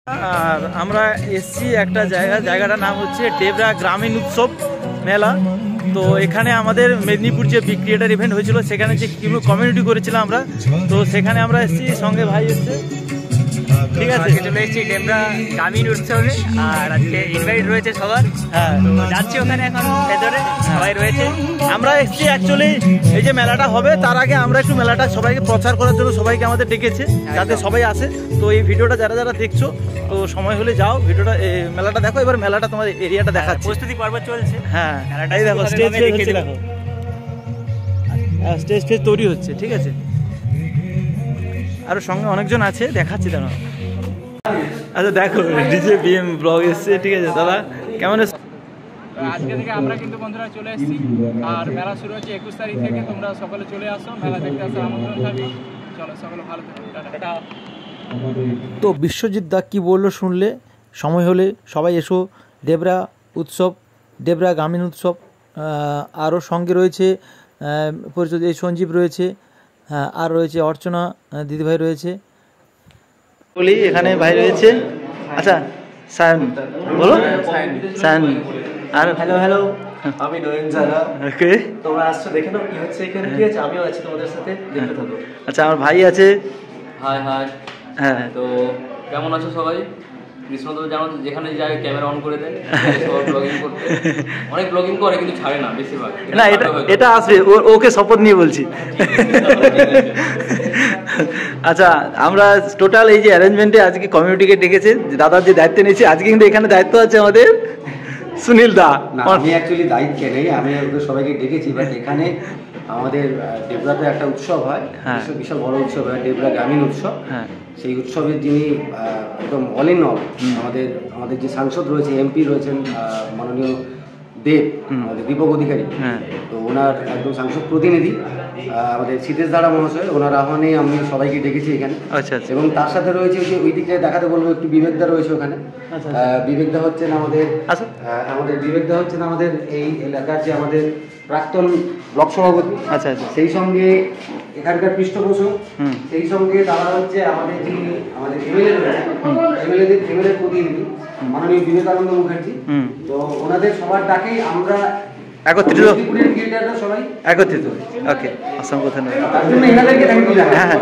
আর আমরা এসছি একটা জায়গাটার নাম হচ্ছে ডেবরা গ্রামীণ উৎসব মেলা। তো এখানে আমাদের মেদিনীপুর যে বিগ ক্রিয়েটার ইভেন্ট হয়েছিল সেখানে যে কমিউনিটি করেছিলাম আমরা, তো সেখানে আমরা এসছি, সঙ্গে ভাই এসছে। ঠিক আছে, চলে এসেছি ডেবরা গ্রামীণ উৎসবে, আর আজকে ইনভাইট রয়েছে সবার। হ্যাঁ, তো যাচ্ছি ওখানে, এখন ভেতরে সবাই রয়েছে। আমরা এসছি অ্যাকচুয়ালি এই যে মেলাটা হবে তার আগে আমরা একটু মেলাটা সবাইকে প্রচার করার জন্য সবাইকে আমাদের ডেকেছে যাতে সবাই আসে। তো এই ভিডিওটা যারা যারা দেখছো তো সময় হলে যাও, ভিডিওটা মেলাটা দেখো। এবার মেলাটা তোমার এরিয়াটা দেখাচ্ছে, প্রস্তুতি পর্ব চলছে। হ্যাঁ, এই দেখো স্টেজ হচ্ছে, দেখো স্টেজ তৈরি হচ্ছে। ঠিক আছে, আরো সঙ্গে অনেকজন আছে, দেখাচ্ছি দাঁড়াও। আচ্ছা দেখো ডিজে বিএম ব্লগ এসছে। ঠিক আছে দাদা, কেমন এসছে? আজকে থেকে আমরা কিন্তু বন্ধুরা চলে এসেছি, আর মেলা শুরু হচ্ছে 21 তারিখ থেকে। তোমরা সকলে চলে আসো, মেলা দেখতে আসার আমন্ত্রণ থাকবে। চলো সকলে ভালো থাকো। তো বিশ্বজিৎ দা কী বললো শুনলে, সময় হলে সবাই এসো। ডেবরা উৎসব, ডেবরা গ্রামীণ উৎসব। আরও সঙ্গে রয়েছে পরিচিত এই সঞ্জীব রয়েছে, হ্যাঁ, আর রয়েছে অর্চনা দিদিভাই রয়েছে, বলি এখানে ভাই রয়েছে। আচ্ছা সায়ন বলো, সায়ন। আর হ্যালো, আমি নয়ন জানা। ওকে, তোমরা আসছো দেখে নাও কি হচ্ছে এখানে। কি আছে, আমিও আছি তোমাদের সাথে, দেখতে থাকো। আচ্ছা আমার ভাই আছে। হাই হ্যাঁ, তো কেমন আছো সবাই? কৃষ্ণ তো জানো যেখানে যায় ক্যামেরা অন করে দেয়, সব ব্লগিং করতে। অনেক ব্লগিং করে কিন্তু ছাড়ে না বেশিরভাগ। না এটা আসবে, ওকে শপথ নিয়ে বলছি। আচ্ছা আমরা টোটাল এই যে অ্যারেঞ্জমেন্টে আজকে কমিউনিটিকে ডেকেছে, দাদার যে দায়িত্ব নিয়েছে আজকে, কিন্তু এখানে দায়িত্ব আছে আমাদের সুনীল দা। আমি অ্যাকচুয়ালি দায়িত্বে নেই, আমি ওদের সবাইকে ডেকেছি। বাট এখানে আমাদের ডেবরাতে একটা উৎসব হয়, বিশাল বড় উৎসব হয়, ডেবরা গ্রামীণ উৎসব। হ্যাঁ, সেই উৎসবের যিনি একদম অল ইন অল, আমাদের যে সাংসদ রয়েছে, এমপি রয়েছেন মাননীয় দেব, আমাদের দীপক অধিকারী। তো ওনার একদম সাংসদ প্রতিনিধি আমাদের সীতেশ দাড়া মহাশয়, ওনার আহ্বানে আমি সবাইকে ডেকেছি এখানে। আচ্ছা আচ্ছা। এবং তার সাথে রয়েছে ওই দিকটায় দেখাতে বলবো, একটু বিবেকদা রয়েছে ওখানে। বিবেকদা হচ্ছেন আমাদের এই এলাকার যে আমাদের প্রাক্তন ব্লক সভাপতি। আচ্ছা আচ্ছা। সেই সঙ্গে এখানকার পৃষ্ঠপোষক, সেই সঙ্গে তারা হচ্ছে আমাদের এমএলএ রয়েছে, এমএলএ প্রতিনিধি মাননীয় বিবেকানন্দ মুখার্জি। তো ওনাদের সবার ডাকেই আমরা একত্রিত। ওকে, অসংখ্য ধন্যবাদ। হ্যাঁ,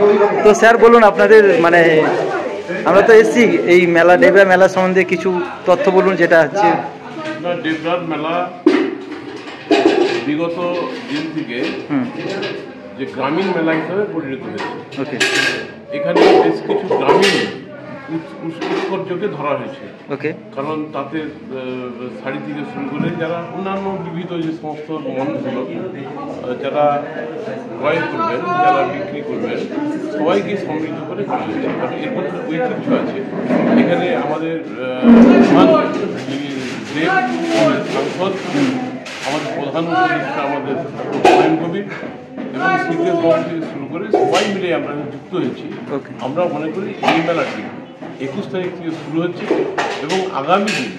তো স্যার বলুন আপনাদের মানে আমরা তো এসেছি এই মেলা, ডেবরা মেলা সম্বন্ধে কিছু তথ্য বলুন, যেটা হচ্ছে ডেবরার মেলা বিগত দিন থেকে যে গ্রামীণ মেলা হিসাবে পরিণত হয়েছে। ওকে, এখানে বেশ কিছু গ্রামীণ উৎকর্যকে ধরা হয়েছে। ওকে, কারণ তাতে শাড়ি থেকে শুরু করে যারা অন্যান্য বিবিধ যে সমস্ত মানুষগুলো যারা ক্রয় করবেন, যারা বিক্রি করবেন, সবাইকে সমৃদ্ধ করে করা হয়েছে। কারণ এর মধ্যে ঐতিহ্য আছে। এখানে আমাদের সাংসদ, আমাদের প্রধান উপদেষ্টা, আমাদের হুমায়ুন কবির এবং শীতের বাবু থেকে শুরু করে সবাই মিলে আমরা যুক্ত হয়েছি। আমরা মনে করি এই মেলাটি 21 তারিখ থেকে শুরু হচ্ছে এবং আগামী দিন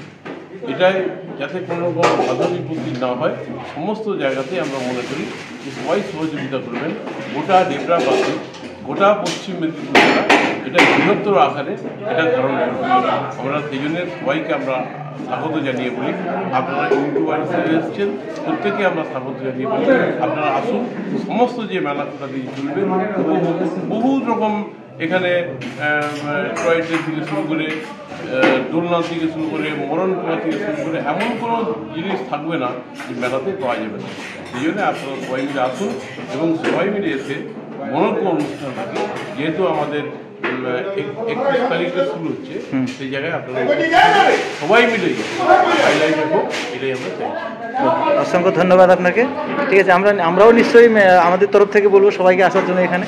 এটাই যাতে কোনো রকম বাধা বিপত্তি না হয়, সমস্ত জায়গাতে আমরা মনে করি যে সবাই সহযোগিতা করবেন। গোটা ডেবরাবাসী, গোটা পশ্চিম মেদিনীপুর জেলা এটা বৃহত্তর আকারে এটা ধারণ করবে। আমরা সেই জন্য সবাইকে আমরা স্বাগত জানিয়ে বলি, আপনারা ইউটিউবার হিসেবে এসেছেন, প্রত্যেকে আমরা স্বাগত জানিয়ে বলি আপনারা আসুন। সমস্ত যে মেলাটা দিয়ে চলবে, বহু রকম এখানে টয় ট্রেন থেকে শুরু করে, দোলনা থেকে শুরু করে, মরণ পোড়া থেকে শুরু করে এমন কোনো জিনিস থাকবে না যে মেলাতে পাওয়া যাবে না। সেই জন্য আপনারা সবাই মিলে আসুন এবং সবাই মিলে এসে মনোজ্ঞ অনুষ্ঠান থাকে। যেহেতু আমাদের 21 তারিখে শুরু হচ্ছে, সেই জায়গায় আপনারা সবাই মিলে হাইলাইট রাখবো, এটাই আমরা চাইছি। অসংখ্য ধন্যবাদ আপনাকে। ঠিক আছে, আমরাও নিশ্চয়ই আমাদের তরফ থেকে বলবো সবাইকে আসার জন্য এখানে।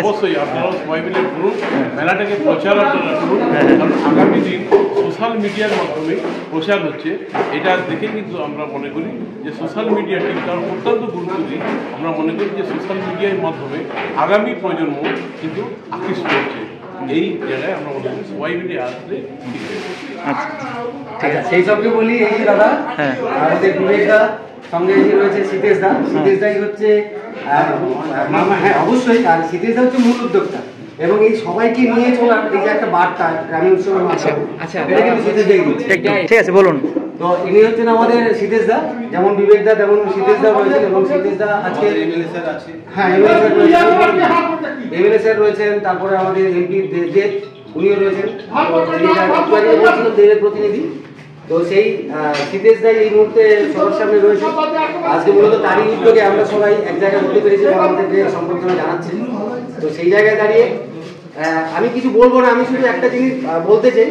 অবশ্যই আপনারাও সবাই মিলে করুন, মেলাটাকে প্রচার আপনারা করুন। কারণ আগামী দিন সোশ্যাল মিডিয়ার মাধ্যমে প্রচার হচ্ছে, এটা দেখে কিন্তু আমরা মনে করি যে সোশ্যাল মিডিয়াটি তার অত্যন্ত গুরুত্ব দিই। আমরা মনে করি যে সোশ্যাল মিডিয়ার মাধ্যমে আগামী প্রজন্ম কিন্তু আকৃষ্ট হচ্ছে। এই জায়গায় আমরা মনে করি সবাই মিলে আসলে আচ্ছা ঠিক আছে। সেই সঙ্গে বলি এই যে দাদা, আমাদের বিবেকদা সঙ্গে রয়েছে সীতেশ দাই হচ্ছে, হ্যাঁ অবশ্যই। আর সীতেশ দা হচ্ছে মূল উদ্যোক্তা। এবং এই সবাইকে নিয়ে চলার এই যে একটা বার্তা গ্রামীণ উৎসবের মাধ্যমে, আচ্ছা এটা কিন্তু সিদ্ধেশ দাই দিচ্ছে। ঠিক আছে, বলুন। তো ইনি হচ্ছেন আমাদের সিদ্ধেশ দা, যেমন বিবেক দা তেমন সিদ্ধেশ দা রয়েছেন, এবং সিদ্ধেশ দা আজকে হ্যাঁ এমএলএ স্যার রয়েছেন, তারপরে আমাদের এমপি দেব উনিও রয়েছেন, দেবের প্রতিনিধি। তো সেই সিদ্ধেশ দাই এই মুহূর্তে সবার সামনে রয়েছে। আজকে মূলত তারই উদ্যোগে আমরা সবাই এক জায়গায় হতে পেরেছি, আমাদেরকে সম্বর্ধনা জানাচ্ছি। তো সেই জায়গায় দাঁড়িয়ে আমি কিছু বলবো না, আমি শুধু একটা জিনিস বলতে চাই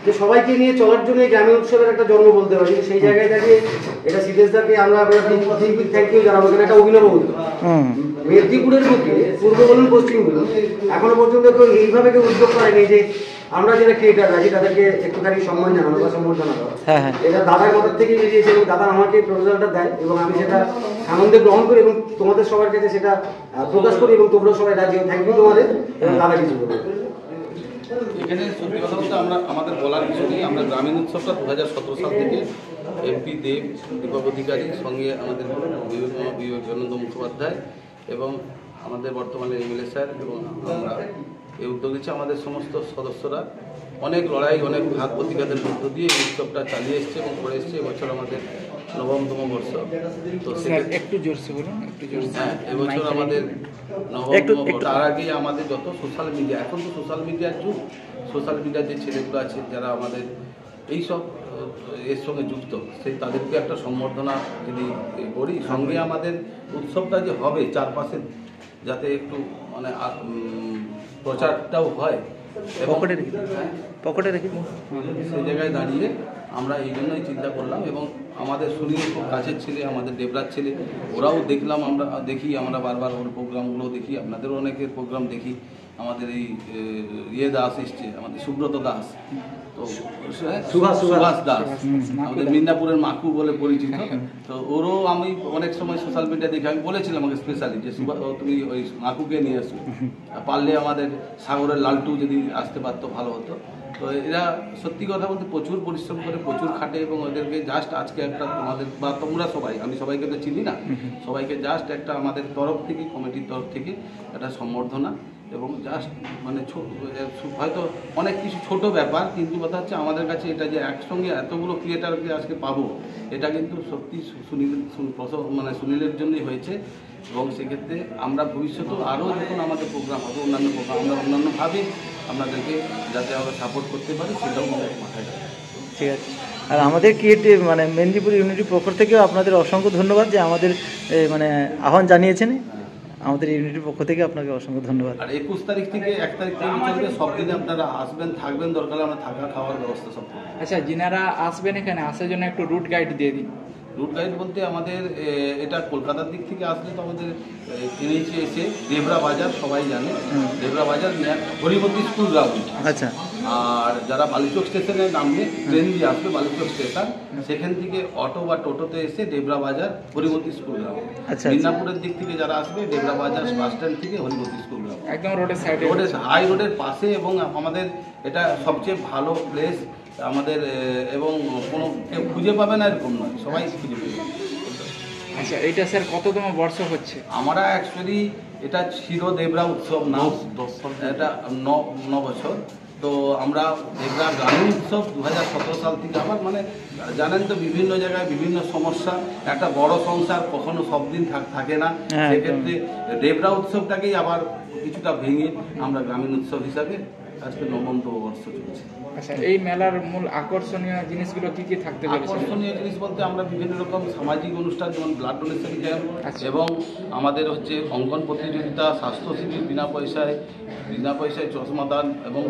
যে সবাইকে নিয়ে চলার জন্য এই গ্রামীণ উৎসবের একটা জন্ম বলতে পারি। সেই জায়গায় দাঁড়িয়ে এটা সিদ্ধেশ দাকে আমরা থ্যাংক ইউ জানাবো, কারণ একটা অভিনব উদ্যোগ। মেদিনীপুরের বুকে পূর্ব বলুন পশ্চিম বলুন এখনো পর্যন্ত কেউ এইভাবে কেউ উদ্যোগ করেনি যে আমরা যারা ক্রিয়েটার আছি তাদেরকে একটুখানি সম্মান জানানো বা সম্বর্ধনা দেওয়া। এটা দাদার কথার থেকে বেরিয়েছে, এবং দাদা আমাকে প্রপোজালটা দেয় এবং আমি সেটা আনন্দে গ্রহণ করি এবং তোমাদের সবার কাছে সেটা প্রকাশ করি, এবং তোমরা সবাই রাজি হও। থ্যাংক ইউ তোমাদের। এবং দাদা কিছু বলবে। এখানে সত্যি কথা বলতে আমাদের বলার কিছু নেই। আমরা গ্রামীণ উৎসবটা 2017 সাল থেকে এমপি দেব, দীপক অধিকারীর সঙ্গে আমাদের বিবেকানন্দ মুখোপাধ্যায় এবং আমাদের বর্তমানে এমএলএ স্যার এবং আমরা এই উদ্যোগ নিচ্ছি। আমাদের সমস্ত সদস্যরা অনেক লড়াই, অনেক ঘাত প্রতিঘাতের মধ্য দিয়ে এই উৎসবটা চালিয়ে এসছে এবং করে এসছে। এবছর আমাদের 9তম বর্ষ। তো একটু জোরসে বলুন, একটু জোরসে। হ্যাঁ, এবছর আমাদের 9তম বর্ষ। তার আগে আমাদের যত সোশ্যাল মিডিয়া, এখন তো সোশ্যাল মিডিয়ার যুগ, সোশ্যাল মিডিয়ার যে ছেলেগুলো আছে যারা আমাদের এইসব এর সঙ্গে যুক্ত, সেই তাদেরকে একটা সম্বর্ধনা যদি করি, সঙ্গে আমাদের উৎসবটা যে হবে চারপাশে যাতে একটু মানে প্রচারটাও হয়, পকেটে রেখে সেই জায়গায় দাঁড়িয়ে আমরা এই জন্যই চিন্তা করলাম। এবং আমাদের সুনীল খুব কাছের ছেলে, আমাদের দেবরাজ ছেলে, ওরাও দেখলাম, আমরা দেখি, আমরা বারবার ওর প্রোগ্রামগুলো দেখি, আপনাদেরও অনেকের প্রোগ্রাম দেখি। আমাদের এই দাস এসছে, আমাদের সুব্রত দাস, তো সুভাষ দাস, আমাদের মিদনাপুরের মাকু বলে পরিচিত। তো ওরও আমি অনেক সময় সোশ্যাল মিডিয়া দেখে আমি বলেছিলাম আমাকে স্পেশালি যে তুমি ওই মাকুকে নিয়ে আসো, পারলে আমাদের সাগরের লালটু যদি আসতে পারতো ভালো হতো। তো এরা সত্যি কথা বলতে প্রচুর পরিশ্রম করে, প্রচুর খাটে, এবং ওদেরকে জাস্ট আজকে একটা তোমাদের বা তোমরা সবাই, আমি সবাইকে তো চিনি না, সবাইকে জাস্ট একটা আমাদের তরফ থেকে, কমিটির তরফ থেকে একটা সম্বর্ধনা। এবং জাস্ট মানে হয়তো অনেক কিছু ছোট ব্যাপার, কিন্তু কথা হচ্ছে আমাদের কাছে এটা যে একসঙ্গে এতগুলো ক্রিয়েটারকে আজকে পাবো, এটা কিন্তু সত্যি সুনীলের জন্যই হয়েছে। এবং সেক্ষেত্রে আমরা ভবিষ্যতেও আরও যখন আমাদের প্রোগ্রাম হবে, অন্যান্য প্রোগ্রাম আমরা অন্যান্যভাবে আপনাদেরকে যাতে আমরা সাপোর্ট করতে পারি সেটাও আমাদের মাথায় রাখবে। ঠিক আছে। আর আমাদের ক্রিয়েটিভ মানে মেদিনীপুর ইউনিটির পক্ষ থেকেও আপনাদের অসংখ্য ধন্যবাদ যে আমাদের মানে আহ্বান জানিয়েছেন। আমাদের ইউনিটির পক্ষ থেকে আপনাকে অসংখ্য ধন্যবাদ। আর 21 তারিখ থেকে 1 তারিখ থেকে চলবে, সব দিনে আপনারা আসবেন, থাকবেন, দরকার আমরা থাকা খাওয়ার ব্যবস্থা সব। আচ্ছা, যিনারা আসবেন এখানে আসার জন্য একটু রুট গাইড দিয়ে দিন। রুট গাইড বলতে আমাদের এটা কলকাতার দিক থেকে আসলে তো আমাদের এনএইচে এসে দেবরা বাজার, সবাই জানে দেবরা বাজার, হরিমতি স্কুল গ্রাউন্ড। আচ্ছা। আর যারা বালিচক স্টেশনে নামবে, ট্রেন দিয়ে আসবে বালিচক স্টেশন, সেখান থেকে অটো বা টোটোতে এসে দেবরা বাজার, হরিমতি স্কুল গ্রাউন্ড। মিদনাপুরের দিক থেকে যারা আসবে দেবরা বাজার বাস স্ট্যান্ড থেকে হরিমতি স্কুল গ্রাউন্ড, একদম রোডের সাইডে, হাই রোডের পাশে। এবং আমাদের এটা সবচেয়ে ভালো প্লেস আমাদের, এবং কোনো কেউ খুঁজে পাবে না এরকম নয়, সবাই খুঁজে পাবে। আচ্ছা, এইটা স্যার কততম বর্ষ হচ্ছে? আমরা অ্যাকচুয়ালি এটা ছিল দেবরা উৎসব না, এটা 9 বছর। তো আমরা দেবরা গ্রামীণ উৎসব 2017 সাল থেকে আবার, মানে জানেন তো বিভিন্ন জায়গায় বিভিন্ন সমস্যা, একটা বড় সংসার কখনো সব দিন থাকে না, সেক্ষেত্রে দেবরা উৎসবটাকেই আবার কিছুটা ভেঙে আমরা গ্রামীণ উৎসব হিসাবে আজকে 9তম বর্ষ চলছে। আচ্ছা, এই মেলার মূল আকর্ষণীয় জিনিসগুলো কি কি থাকতে পারে? আকর্ষণীয় জিনিস বলতে আমরা বিভিন্ন রকম সামাজিক অনুষ্ঠান, যেমন ব্লাড ডোনেশন ক্যাম্প, এবং আমাদের হচ্ছে অঙ্কন প্রতিযোগিতা, স্বাস্থ্য শিবির বিনা পয়সায় চশমা দান, এবং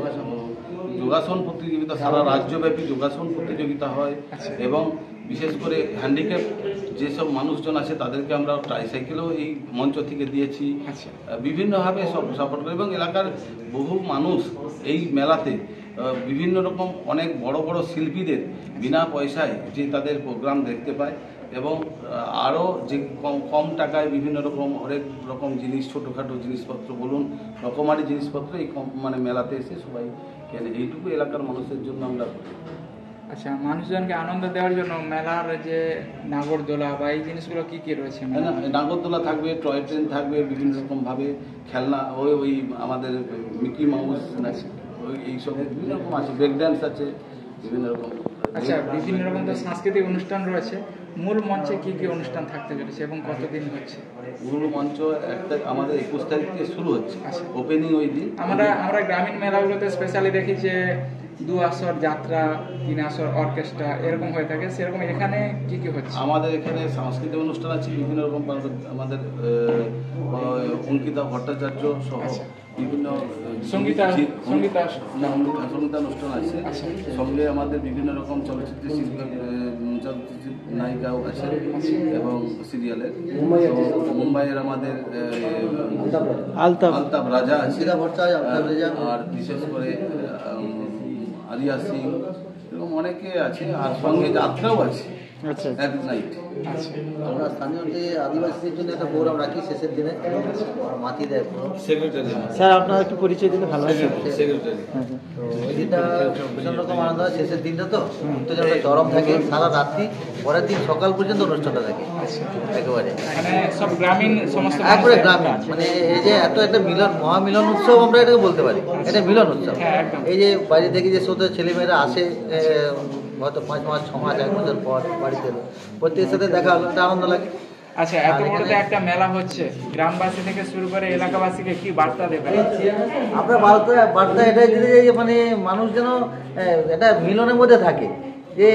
যোগাসন প্রতিযোগিতা, সারা রাজ্যব্যাপী যোগাসন প্রতিযোগিতা হয়। এবং বিশেষ করে হ্যান্ডিক্যাপ যেসব মানুষজন আছে তাদেরকে আমরা ট্রাইসাইকেলও এই মঞ্চ থেকে দিয়েছি, বিভিন্নভাবে সব সাপোর্ট করি। এবং এলাকার বহু মানুষ এই মেলাতে বিভিন্ন রকম অনেক বড় বড় শিল্পীদের বিনা পয়সায় যে তাদের প্রোগ্রাম দেখতে পায়, এবং আরও যে কম টাকায় বিভিন্ন রকম অনেক রকম জিনিস, ছোটোখাটো জিনিসপত্র বলুন, রকমারি জিনিসপত্র এই মানে মেলাতে এসে সবাই কেনে। এইটুকু এলাকার মানুষের জন্য আমরা। আচ্ছা, মানুষজনকে আনন্দ দেওয়ার জন্য মেলার যে নাগরদোলা বা এই জিনিসগুলো কি কি রয়েছে? নাগরদোলা থাকবে, টয় ট্রেন থাকবে, বিভিন্ন রকমভাবে খেলনা, ওই আমাদের মিকি মাউস আছে, এইসব বিভিন্ন রকম আছে, ব্রেক ড্যান্স আছে, বিভিন্ন রকম। আচ্ছা, বিভিন্ন রকম তো সাংস্কৃতিক অনুষ্ঠান রয়েছে। মূল মঞ্চে কি কি অনুষ্ঠান থাকতে চলেছে এবং কতদিন হচ্ছে? মূল মঞ্চ একটা আমাদের 21 তারিখ থেকে শুরু হচ্ছে, ওপেনিং ওই দিন। আমরা গ্রামীণ মেলাগুলোতে স্পেশালি দেখি যে 2 আসর যাত্রা, 3 আসর অর্কেস্ট্রা এরকম হয়ে থাকে, সেরকম এখানে কি কি হচ্ছে? আমাদের এখানে সাংস্কৃতিক অনুষ্ঠান আছে বিভিন্ন রকম, আমাদের অঙ্কিতা ভট্টাচার্য সহ বিভিন্ন সঙ্গীতানুষ্ঠান আছে। সঙ্গে আমাদের বিভিন্ন রকম চলচ্চিত্র নায়িকাও আছে এবং সিরিয়ালের। মুম্বাইয়ের আমাদের আলতাফ রাজা আছে, আর বিশেষ করে আলিয়া সিং, এরকম অনেকে আছে, আর সঙ্গে যাত্রাও আছে। আচ্ছা, এক নাইট। আমরা স্থানীয় যে আদিবাসীদের জন্য একটা প্রোগ্রাম রাখি শেষের দিনে, মাতি দেয় সেক্রেটারি স্যার, আপনার একটু পরিচয় দিলে ভালো হয়। সেক্রেটারি তো ওই দিনটা ভীষণ রকম আনন্দ হয়। শেষের দিনটা তো উত্তেজনাটা চরম থাকে, সারা রাত্রি, পরের দিন সকাল পর্যন্ত অনুষ্ঠানটা থাকে একেবারে। মানে সব গ্রামীণ সমস্ত একবারে গ্রামীণ, মানে এই যে এত একটা মিলন, মহামিলন উৎসব আমরা এটাকে বলতে পারি, এটা মিলন উৎসব। এই যে বাইরে থেকে যে ছোট ছেলেমেয়েরা আসে, হয়তো 5 মাস 6 মাস 1 বছর পর বাড়িতে এলো, প্রত্যেকের সাথে দেখা হলো, একটা আনন্দ লাগে। আচ্ছা, এত বড় একটা মেলা হচ্ছে, গ্রামবাসী থেকে শুরু করে এলাকাবাসীকে কি বার্তা দেবে? আমরা বার্তা এটাই দিতে চাই যে মানে মানুষ যেন এটা মিলনের মধ্যে থাকে, যে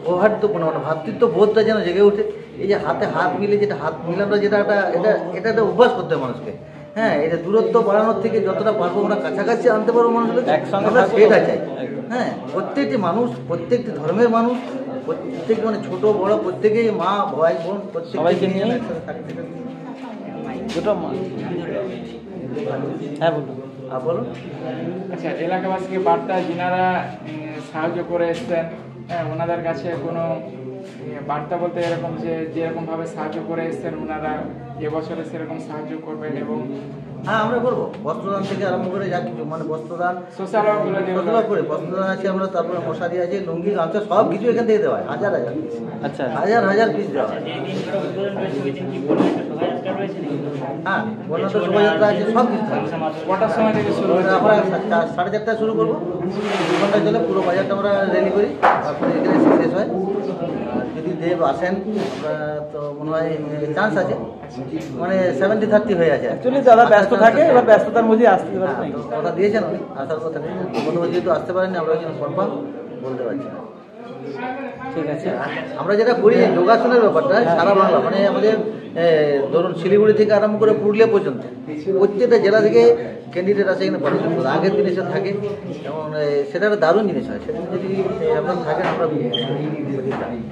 সৌহার্দ্যপূর্ণ মানে ভ্রাতৃত্ব বোধটা যেন জেগে ওঠে। এই যে হাতে হাত মিলে যেটা হাত মিলানো, যেটা এটা একটা অভ্যাস করতে হবে মানুষকে। হ্যাঁ, এটা দূরত্ব বাড়ানোর থেকে যতটা পারবো আমরা কাছাকাছি আনতে পারবো মানুষকে, আমরা সেটা চাই। হ্যাঁ, প্রত্যেকটি মানুষ, প্রত্যেকটি ধর্মের মানুষ, প্রত্যেক মানে ছোট বড় প্রত্যেকেই, মা ভাই বোন সবাইকে নিয়ে একসাথে থাকতে দুটো হ্যাঁ বলুন। বলুন। আচ্ছা, এলাকাবাসীকে বার্তা, যিনারা সাহায্য করে এসছেন, হ্যাঁ, ওনাদের কাছে কোনো বার্তা বলতে এরকম যে যেরকম ভাবে সাহায্য করে এসছেন ওনারা এবছরে সেরকম সাহায্য করবেন। এবং হ্যাঁ, আমরা করবো বস্ত্রদান থেকে আরম্ভ করে যা কিছু, মানে বস্ত্রদান সোশ্যাল ওয়ার্কগুলো করে বস্ত্রদান আছে আমরা, তারপরে মশারি আছে, লুঙ্গি গামছা সব কিছু এখান থেকে দেওয়া হয়, হাজার পিস। আচ্ছা, হাজার পিস দেওয়া হয়। হ্যাঁ, বর্ণাঢ্য শোভাযাত্রা আছে, সব কিছু থাকে। কটার সময় থেকে শুরু হচ্ছে? আমরা 4:30টায় শুরু করবো, 2 ঘন্টা চলে, পুরো বাজারটা আমরা রেডি করি, তারপরে এখানে শেষ হয়। যদি দেব আসেন, আমরা তো মনে হয় চান্স আছে, মানে 70-30 হয়ে আছে। অ্যাকচুয়ালি যারা ব্যস্ত থাকে, এবার ব্যস্ততার মধ্যে আসতে পারে না। কথা দিয়েছেন উনি, আসার কথা নেই, প্রথমে যেহেতু আসতে পারেননি, আমরা কনফার্ম বলতে পারছি না। ঠিক আছে, আমরা যেটা করি যোগাসনের ব্যাপারটা সারা বাংলা, মানে আমাদের ধরুন শিলিগুড়ি থেকে আরম্ভ করে পুরুলিয়া পর্যন্ত প্রত্যেকটা জেলা থেকে ক্যান্ডিডেট আসে এখানে পার্টিসিপেট করে, আগের দিন এসে থাকে, এবং সেটা একটা দারুণ জিনিস হয়। সেদিন যদি আপনারা থাকেন, আমরা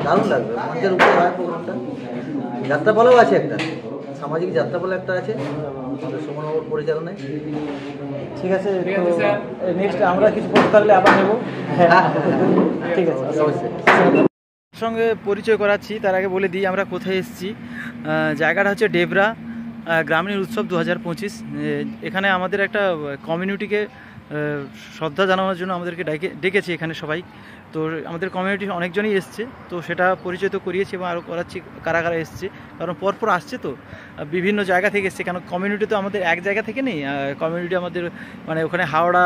দারুণ লাগবে, মঞ্চের উপরে হয় প্রোগ্রামটা। যাত্রাপালাও আছে একটা, সামাজিক যাত্রাপালা একটা আছে আমাদের সুমনবাবুর পরিচালনায়। ঠিক আছে, নেক্সট আমরা কিছু বলতে থাকলে আবার নেবো। হ্যাঁ, ঠিক আছে, অবশ্যই। সঙ্গে পরিচয় করাচ্ছি, তার আগে বলে দিই আমরা কোথায় এসেছি। জায়গাটা হচ্ছে ডেবরা গ্রামীণ উৎসব 2025। এখানে আমাদের একটা কমিউনিটিকে শ্রদ্ধা জানানোর জন্য আমাদেরকে ডেকেছি এখানে সবাই। তো আমাদের কমিউনিটির অনেকজনই এসছে, তো সেটা পরিচয় তো করিয়েছি এবং আরও করাচ্ছি কারা কারা এসছে, কারণ পরপর আসছে তো বিভিন্ন জায়গা থেকে এসছে। কেন কমিউনিটি তো আমাদের এক জায়গা থেকে নেই, কমিউনিটি আমাদের মানে ওখানে হাওড়া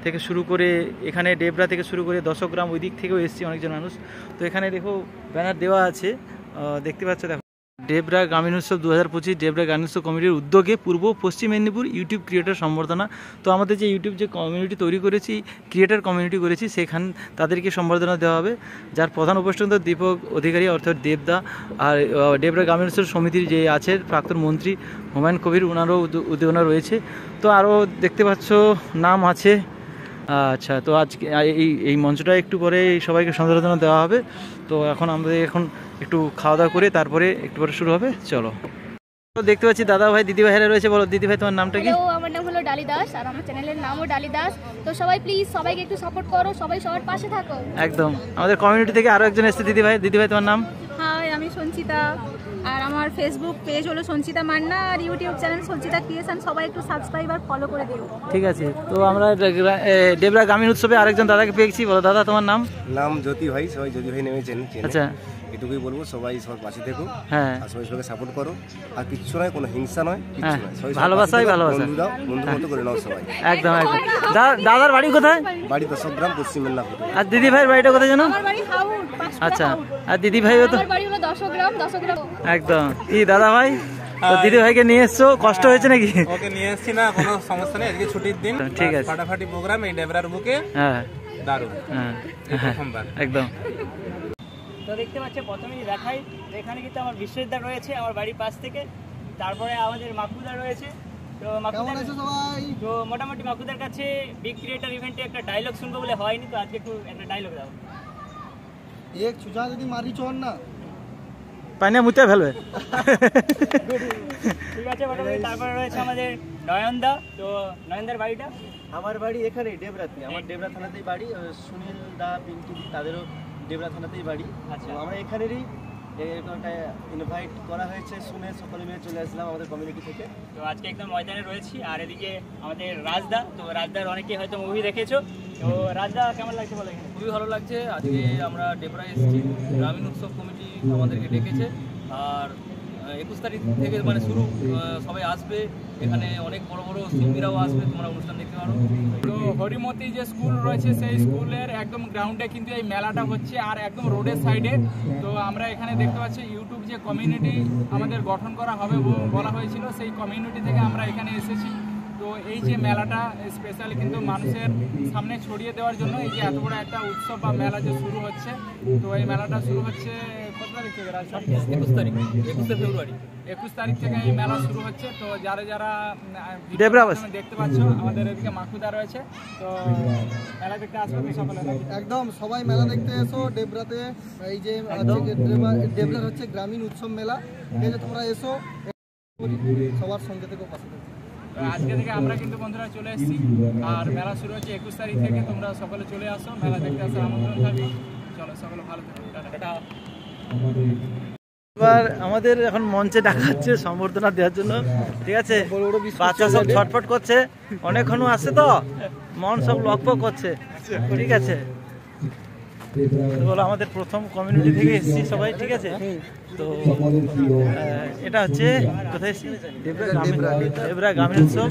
থেকে শুরু করে এখানে ডেবরা থেকে শুরু করে দশগ্রাম ওই দিক থেকেও এসছে অনেকজন মানুষ। তো এখানে দেখো ব্যানার দেওয়া আছে, দেখতে পাচ্ছ, দেখো ডেবরা গ্রামীণ উৎসব 2025 ডেবরা গ্রামীণ উৎসব কমিটির উদ্যোগে পূর্ব পশ্চিম মেদিনীপুর ইউটিউব ক্রিয়েটার সম্বর্ধনা। তো আমাদের যে ইউটিউব যে কমিউনিটি তৈরি করেছি, ক্রিয়েটার কমিউনিটি করেছি, সেখান তাদেরকে সম্বর্ধনা দেওয়া হবে, যার প্রধান উপস্থিত দীপক অধিকারী অর্থাৎ দেবদা। আর ডেবরা গ্রামীণ উৎসব সমিতির যে আছে প্রাক্তন মন্ত্রী হুমায়ুন কবির, ওনারও উদ্যোগনা রয়েছে। তো আরও দেখতে পাচ্ছ নাম আছে। আচ্ছা, তো আজকে এই মঞ্চটা একটু পরে সবাইকে সম্বর্ধনা দেওয়া হবে। তো আমাদের একটু খাওয়া দাওয়া করে তারপরে একটু পরে শুরু হবে। চলো, দেখতে পাচ্ছি দাদা ভাই দিদি ভাইরা রয়েছে। বলো দিদি ভাই, তোমার নামটা কি? আমার নাম হলো ডালি দাস, আর আমার চ্যানেলের নামও ডালি দাস। তো সবাই প্লিজ সবাইকে একটু সাপোর্ট করো, সবাই সবার পাশে থাকো। একদম। আমাদের কমিউনিটি থেকে আরো একজন এসেছে দিদি ভাই। দিদি ভাই, তোমার নাম? হ্যাঁ, আমি আমি সঞ্চিতা, আর আমার ফেসবুক পেজ হলো সঞ্চিতা মান্না, আর ইউটিউব চ্যানেল সঞ্চিতা ক্রিয়েশন। সবাই একটু সাবস্ক্রাইব আর ফলো করে দিও। ঠিক আছে, তো আমরা ডেবরা গ্রামীণ উৎসবে আরেকজন দাদাকে পেয়েছি। বলো দাদা, তোমার নাম? নাম জ্যোতি ভাই, সবাই জ্যোতি ভাই নেমে চেনে। আচ্ছা, এটুকুই বলবো, সবাই সবার পাশে থেকো। হ্যাঁ, আর সবাই সবাইকে সাপোর্ট করো। আর কিচ্ছু নয়, কোনো হিংসা নয়, হ্যাঁ, কিচ্ছু নয়, ভালোবাসাই ভালোবাসা। বন্ধু মতো করে নাও সবাই। একদম একদম। দাদার বাড়ি কোথায়? বাড়ি 10 গ্রাম, পশ্চিম মেদিনীপুর। আর দিদি ভাইয়ের বাড়িটা কোথায় জানো? আমার বাড়ি হাউড়, পাঁচটা আচ্ছা, হাউড়। আর দিদি ভাইও তো? আমার বাড়ি হলো 10 গ্রাম, 10 গ্রাম। একদম। কি দাদা ভাই, তো দিদি ভাইকে নিয়ে এসছো, কষ্ট হয়েছে নাকি? ওকে নিয়ে এসছি না, কোনো সমস্যা নেই, আজকে ছুটির দিন। ঠিক আছে, ফাটাফাটি প্রোগ্রাম এই ডেবরার বুকে। হ্যাঁ, দারুণ। হ্যাঁ, প্রথমবার একদম। তো দেখতে পাচ্ছি, প্রথমেই দেখাই, এখানে কিন্তু আমার বিশ্ববিদ্যালয় রয়েছে আমার বাড়ির পাশ থেকে। তারপরে আমাদের মাকুদা রয়েছে। তো তো মোটামুটি মাকুদার কাছে বিগ ক্রিয়েটার ইভেন্টে একটা ডায়লগ শুনবো বলে হয়নি, তো আজকে একটু একটা ডায়লগ দাও। এক ছুঁচা যদি মারি চোর না পানিয়া মুতে ফেলবে। ঠিক আছে, মোটামুটি তারপরে রয়েছে আমাদের নয়নদা। তো নয়নদার বাড়িটা? আমার বাড়ি এখানে ডেবরাতে, আমার ডেবরা থানাতেই বাড়ি। সুনীল দা, পিন্টু, তাদেরও ডেবরা থানাতেই বাড়ি। আচ্ছা, আমরা এখানেরই এরকম একটা ইনভাইট করা হয়েছে, শুনে সকলে মিলে চলে আসলাম আমাদের কমিউনিটি থেকে। তো আজকে একদম ময়দানে রয়েছি। আর এদিকে আমাদের রাজদা। তো রাজদার অনেকে হয়তো মুভি দেখেছো। তো রাজদা, কেমন লাগছে বলো? খুবই ভালো লাগছে। আজকে আমরা ডেবরায় এসেছি, গ্রামীণ উৎসব কমিটি আমাদেরকে ডেকেছে। আর 21 তারিখ থেকে মানে শুরু, সবাই আসবে এখানে, অনেক বড় বড় শিল্পীরাও আসবে, তোমরা অনুষ্ঠান দেখতে পারো। তো হরিমতি যে স্কুল রয়েছে সেই স্কুলের একদম গ্রাউন্ডে কিন্তু এই মেলাটা হচ্ছে, আর একদম রোডের সাইডে। তো আমরা এখানে দেখতে পাচ্ছি ইউটিউব যে কমিউনিটি আমাদের গঠন করা হবে বলা হয়েছিল, সেই কমিউনিটি থেকে আমরা এখানে এসেছি। তো এই যে মেলাটা স্পেশালি কিন্তু মানুষের সামনে ছড়িয়ে দেওয়ার জন্য, এই যে এত বড় একটা উৎসব বা মেলা যে শুরু হচ্ছে। তো এই মেলাটা শুরু হচ্ছে কত তারিখ থেকে? 21 তারিখ, 21 ফেব্রুয়ারি। 21 তারিখ থেকে এই মেলা শুরু হচ্ছে। তো যারা যারা দেখতে পাচ্ছ, আমাদের এদিকে মাকুদা রয়েছে। তো মেলা দেখতে আসবে তো সকলে? একদম, সবাই মেলা দেখতে এসো ডেবরাতে। এই যে ডেবরার হচ্ছে গ্রামীণ উৎসব মেলা, এই যে তোমরা এসো, সবার সঙ্গে থেকে পাশে থাকো। আজকে থেকে আমরা কিন্তু বন্ধুরা চলে এসেছি, আর মেলা শুরু হচ্ছে 21 তারিখ থেকে। তোমরা সকলে চলে আসো, মেলা দেখতে আসার আমন্ত্রণ থাকবে। চলো, সকলে ভালো থেকো, টাটা। এবার আমাদের এখন মঞ্চে ডাকা হচ্ছে সম্বর্ধনা দেওয়ার জন্য। ঠিক আছে, বাচ্চা সব ছটফট করছে, অনেকক্ষণ আসছে তো মন সব লকপক করছে। ঠিক আছে, বলো আমাদের প্রথম কমিউনিটি থেকে এসেছি সবাই। ঠিক আছে, তো এটা হচ্ছে কোথায় এসেছি? ডেবরা গ্রামীণ উৎসব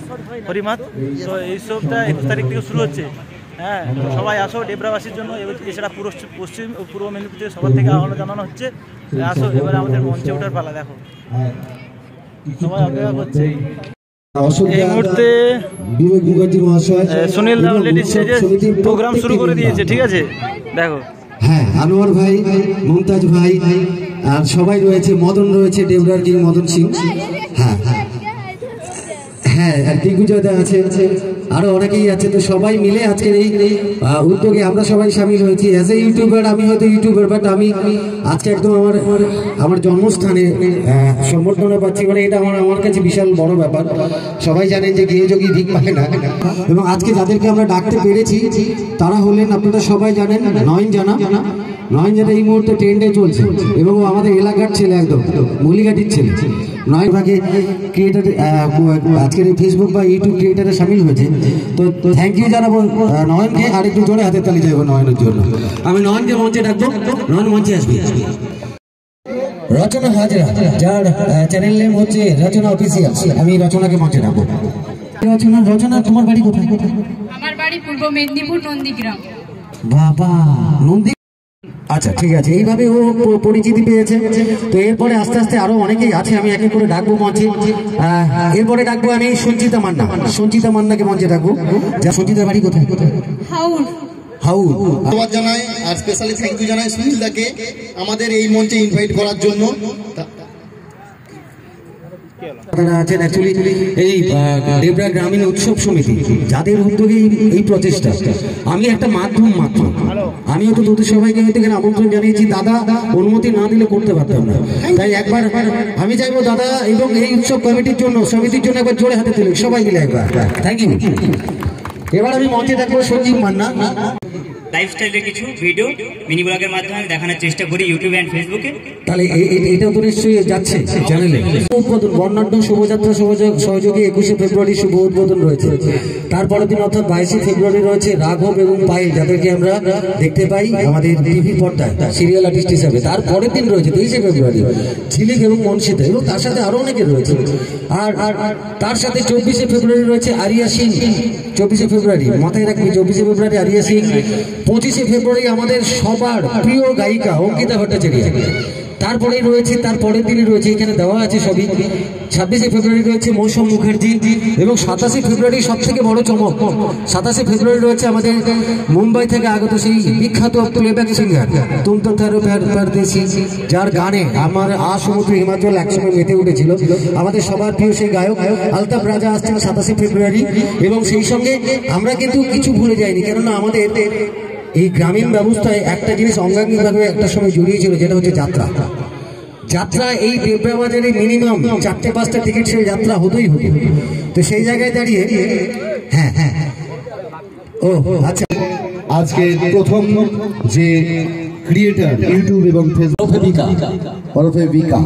হরিমাত। তো এই উৎসবটা 21 তারিখ থেকে শুরু হচ্ছে। হ্যাঁ, তো সবাই আসো ডেবরাবাসীর জন্য। এছাড়া পূর্ব মেদিনীপুর থেকে সবার থেকে আহ্বান জানানো হচ্ছে, আসো। এবারে আমাদের মঞ্চে ওঠার পালা। দেখো সবাই অপেক্ষা করছে। এই মুহূর্তে সুনীল অলরেডি স্টেজে প্রোগ্রাম শুরু করে দিয়েছে। ঠিক আছে, দেখো। হ্যাঁ, আনোয়ার ভাই, মমতাজ ভাই, আর সবাই রয়েছে। মদন রয়েছে, ডেবরার কিং মদন সিং। হ্যাঁ হ্যাঁ হ্যাঁ, আর দিগ্বিজয়দা আছে, আরো অনেকেই আছে। তো সবাই মিলে আজকের এই উদ্যোগে আমরা সবাই সামিল হয়েছি। অ্যাজ এ ইউটিউবার, আমি হয়তো ইউটিউবার, বাট আমি আজকে একদম আমার জন্মস্থানে সম্বর্ধনা পাচ্ছি। মানে এটা আমার কাছে বিশাল বড় ব্যাপার। সবাই জানেন যে গৃহযোগী ভিক পায় না, এবং আজকে যাদেরকে আমরা ডাকতে পেরেছি তারা হলেন, আপনারা সবাই জানেন, নয়ন জানা। এই মুহূর্তে ট্রেন্ডে চলছে, এবং আমাদের এলাকার ছেলে, একদম মলিঘাটির ছেলে। নয় ভাগে ক্রিয়েটার আজকের এই ফেসবুক বা ইউটিউব ক্রিয়েটারে সামিল হয়েছে। তো থ্যাংক ইউ জানাবো নয়নকে। আর একটু জোরে হাতের তালি চাইবো নয়নের জন্য। আমি নয়নকে মঞ্চে ডাকবো, নয়ন মঞ্চে আসবি। রচনা হাজরা, যার চ্যানেল নেম হচ্ছে রচনা অফিসিয়াল, আমি রচনাকে মঞ্চে ডাকবো। রচনা, তোমার বাড়ি কোথায়? আমার বাড়ি পূর্ব মেদিনীপুর, নন্দীগ্রাম। বাবা, নন্দী। আচ্ছা, ঠিক আছে, এইভাবে ও পরিচিতি পেয়েছে। তো এরপরে আস্তে আস্তে আরো অনেকেই আছে, আমি একে করে ডাকবো মঞ্চে। এরপরে ডাকবো আমি সঞ্চিতা মান্না। সঞ্চিতা মান্নাকে মঞ্চে ডাকবো। যা, সঞ্চিতার বাড়ি কোথায়? হাউড়। ধন্যবাদ জানাই, আর স্পেশালি থ্যাংক ইউ জানাই সুনীল দাকে আমাদের এই মঞ্চে ইনভাইট করার জন্য। আছেন অ্যাকচুয়ালি এই ডেবরা গ্রামীণ উৎসব সমিতি, যাদের উদ্যোগে এই প্রচেষ্টা। আমি একটা মাধ্যম মাত্র, আমিও তো তোদের সবাইকে হয়তো এখানে আমন্ত্রণ জানিয়েছি। দাদা অনুমতি না দিলে করতে পারতাম না, তাই একবার আমি চাইবো দাদা এবং এই উৎসব কমিটির জন্য, সমিতির জন্য একবার জোরে হাতে তুলে সবাই মিলে একবার থ্যাংক ইউ। এবার আমি মঞ্চে দেখবো সঞ্জীব মান্না। লাইফস্টাইলের কিছু ভিডিও মিনি ব্লগের মাধ্যমে দেখানোর চেষ্টা করি ইউটিউবে এন্ড ফেসবুকে। তাহলে এটাও তো নিশ্চয়ই যাচ্ছে চ্যানেলে। উদ্বোধন বর্ণাঢ্য শোভাযাত্রা সহযোগী 21শে ফেব্রুয়ারি শুভ উদ্বোধন রয়েছে। তারপরের দিন অর্থাৎ 22শে ফেব্রুয়ারি রয়েছে রাঘব এবং পায়েল, যাদেরকে আমরা দেখতে পাই আমাদের টিভি পর্দায় সিরিয়াল আর্টিস্ট হিসাবে। তারপরের দিন রয়েছে 23শে ফেব্রুয়ারি ঝিলিক এবং মনসিতা, এবং তার সাথে আরো অনেকে রয়েছে। আর তার সাথে 24শে ফেব্রুয়ারি রয়েছে আরিয়া সিং। 24শে ফেব্রুয়ারি মাথায় রাখবি, 24শে ফেব্রুয়ারি আরিয়া সিং। 25শে ফেব্রুয়ারি আমাদের সবার প্রিয় গায়িকা অঙ্কিতা ভট্টাচার্য। তারপরেই রয়েছে, তারপরের দিনই রয়েছে, এখানে দেওয়া আছে সবই। 26শে ফেব্রুয়ারি রয়েছে মৌসুম মুখার্জি, এবং 27শে ফেব্রুয়ারি সব থেকে বড় চমক, 27শে ফেব্রুয়ারি রয়েছে আমাদের মুম্বাই থেকে আগত সেই বিখ্যাত প্লেব্যাক সিঙ্গার তুম তো তেরো প্যার দেশি, যার গানে আমার সমুদ্র হিমাচল একসময় মেতে উঠেছিল। আমাদের সবার প্রিয় সেই গায়ক আলতাফ রাজা আসছেন 27শে ফেব্রুয়ারি। এবং সেই সঙ্গে আমরা কিন্তু কিছু ভুলে যাইনি, কেননা আমাদের এই গ্রামীণ ব্যবস্থায় একটা জিনিস অঙ্গাঙ্গিকভাবে একটা সময় জড়িয়েছিল, যেটা হচ্ছে যাত্রা। যাত্রা এই ডেবরা বাজারে মিনিমাম 4-5টা টিকিট সেই যাত্রা হতেই হতো। তো সেই জায়গায় দাঁড়িয়ে হ্যাঁ ও আচ্ছা, আজকে প্রথম যে ক্রিয়েটার ইউটিউব এবং ফেসবুক ওরফে বিকা